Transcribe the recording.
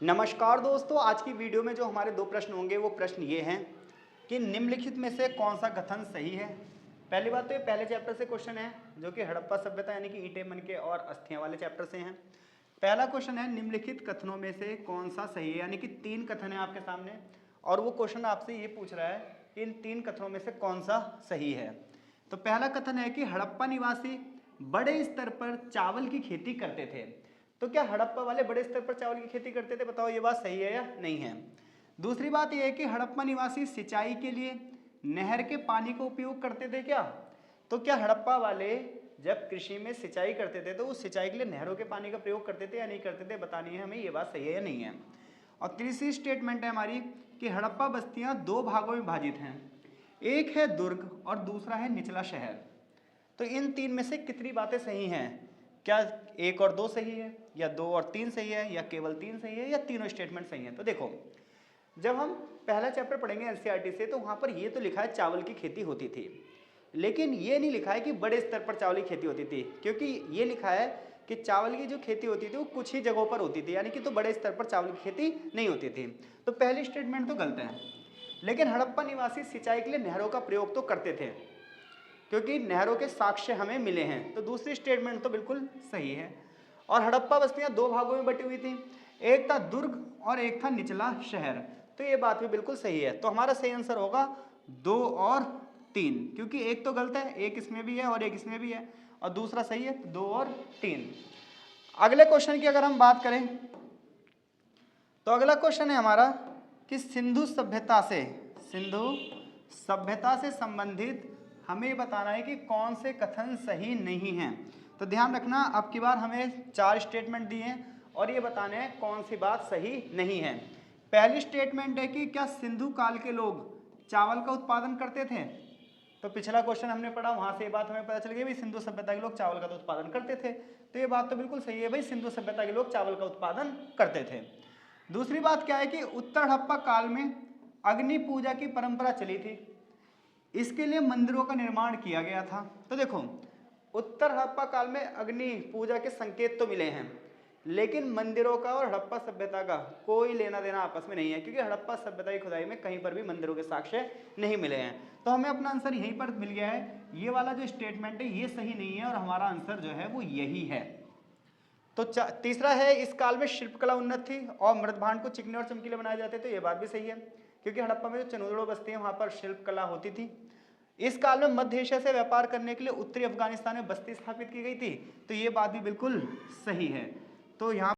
नमस्कार दोस्तों, आज की वीडियो में जो हमारे दो प्रश्न होंगे वो प्रश्न ये हैं कि निम्नलिखित में से कौन सा कथन सही है। पहली बात तो ये पहले चैप्टर से क्वेश्चन है जो कि हड़प्पा सभ्यता यानी कि ईंटें मनके और अस्थियां वाले चैप्टर से हैं। पहला क्वेश्चन है निम्नलिखित कथनों में से कौन सा सही है, यानी कि 3 कथन है आपके सामने और वो क्वेश्चन आपसे ये पूछ रहा है कि इन 3 कथनों में से कौन सा सही है। तो पहला कथन है कि हड़प्पा निवासी बड़े स्तर पर चावल की खेती करते थे। तो क्या हड़प्पा वाले बड़े स्तर पर चावल की खेती करते थे? बताओ ये बात सही है या नहीं है। दूसरी बात यह है कि हड़प्पा निवासी सिंचाई के लिए नहर के पानी का उपयोग करते थे क्या? तो क्या हड़प्पा वाले जब कृषि में सिंचाई करते थे तो उस सिंचाई के लिए नहरों के पानी का प्रयोग करते थे या नहीं करते थे? बतानी है हमें, ये बात सही है या नहीं है। और तीसरी स्टेटमेंट है हमारी कि हड़प्पा बस्तियां 2 भागों में विभाजित हैं, एक है दुर्ग और दूसरा है निचला शहर। तो इन 3 में से कितनी बातें सही हैं? क्या 1 और 2 सही है, या 2 और 3 सही है, या केवल 3 सही है, या तीनों स्टेटमेंट सही है? तो देखो, जब हम पहला चैप्टर पढ़ेंगे एनसीईआरटी से तो वहां पर ये तो लिखा है चावल की खेती होती थी, लेकिन ये नहीं लिखा है कि बड़े स्तर पर चावल की खेती होती थी, क्योंकि ये लिखा है कि चावल की जो खेती होती थी वो कुछ ही जगहों पर होती थी, यानी कि तो बड़े स्तर पर चावल की खेती नहीं होती थी। तो पहली स्टेटमेंट तो गलत है। लेकिन हड़प्पा निवासी सिंचाई के लिए नहरों का प्रयोग तो करते थे, क्योंकि नहरों के साक्ष्य हमें मिले हैं। तो दूसरी स्टेटमेंट तो बिल्कुल सही है। और हड़प्पा बस्तियां 2 भागों में बटी हुई थी, एक था दुर्ग और एक था निचला शहर। तो ये बात भी बिल्कुल सही है। तो हमारा सही आंसर होगा 2 और 3, क्योंकि एक तो गलत है, एक इसमें भी है और एक इसमें भी है, और दूसरा सही है, तो 2 और 3। अगले क्वेश्चन की अगर हम बात करें तो अगला क्वेश्चन है हमारा कि सिंधु सभ्यता से संबंधित हमें बताना है कि कौन से कथन सही नहीं हैं। तो ध्यान रखना, अब की बार हमें 4 स्टेटमेंट दिए हैं और ये बताने हैं कौन सी बात सही नहीं है। पहली स्टेटमेंट है कि क्या सिंधु काल के लोग चावल का उत्पादन करते थे? तो पिछला क्वेश्चन हमने पढ़ा, वहां से ये बात हमें पता चल गई भाई सिंधु सभ्यता के लोग चावल का तो उत्पादन करते थे। तो ये बात तो बिल्कुल सही है भाई, सिंधु सभ्यता के लोग चावल का उत्पादन करते थे। दूसरी बात क्या है कि उत्तर हड़प्पा काल में अग्नि पूजा की परंपरा चली थी, इसके लिए मंदिरों का निर्माण किया गया था। तो देखो, उत्तर हड़प्पा काल में अग्नि पूजा के संकेत तो मिले हैं, लेकिन मंदिरों का और हड़प्पा सभ्यता का कोई लेना देना आपस में नहीं है, क्योंकि हड़प्पा सभ्यता की खुदाई में कहीं पर भी मंदिरों के साक्ष्य नहीं मिले हैं। तो हमें अपना आंसर यहीं पर मिल गया है, ये वाला जो स्टेटमेंट है ये सही नहीं है और हमारा आंसर जो है वो यही है। तो तीसरा है इस काल में शिल्पकला उन्नत थी और मृदभांड को चिकने और चमकीले बनाए जाते थे। ये बात भी सही है, क्योंकि हड़प्पा में जो चनोदड़ो बस्ती है वहां पर शिल्पकला होती थी। इस काल में मध्य एशिया से व्यापार करने के लिए उत्तरी अफगानिस्तान में बस्ती स्थापित की गई थी। तो ये बात भी बिल्कुल सही है। तो यहाँ